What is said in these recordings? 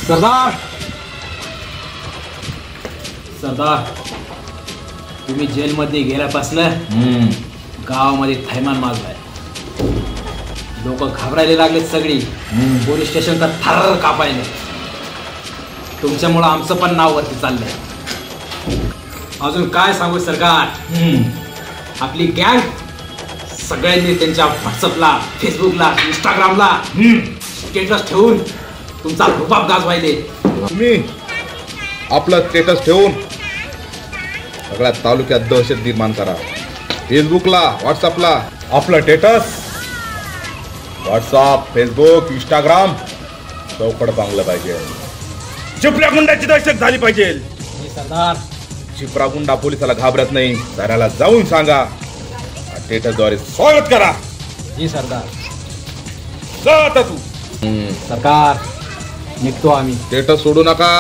सरदार सरदार तुम्ही जेलमध्ये गेल्यापासनं गावामध्ये थैमान माजलाय. लोक घाबरायला लागलेत सगळी. पोलीस स्टेशन तर थर कापायले. तुमच्यामुळं आमचं पण नाव वरती चाललंय. अजून काय सांगू सरकार, आपली गँग सगळ्यांनी त्यांच्या व्हॉट्सअपला, फेसबुकला, इंस्टाग्रामला स्टेटस ठेवून तुमचा रुबाब गाजवायले. तुम्ही आपलं स्टेटस ठेवून सगळ्या तालुक्यात दहशत निर्माण करा. फेसबुकला, व्हॉट्सअपला आपलं स्टेटस, व्हॉट्सअप, फेसबुक, इंस्टाग्राम चौकड बांगलं पाहिजे. चिपळा गुंडाची दहशत झाली पाहिजे. सरदार चिपळा गुंडा पोलिसाला घाबरत नाही. घराला जाऊन सांगा, स्टेटसद्वारे स्वागत करा. जी सरदार. जा आता तू. सरकार निघतो आम्ही. स्टेटस सोडू नका.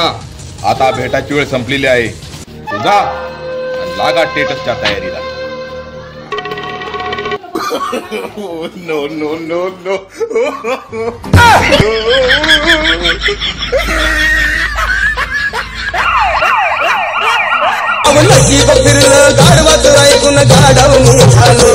आता भेटाची वेळ संपलेली आहे. तुझा लागा स्टेटसच्या तयारीला. No no no no. फिरलं गाढवाचं ऐकून गाढव झालो.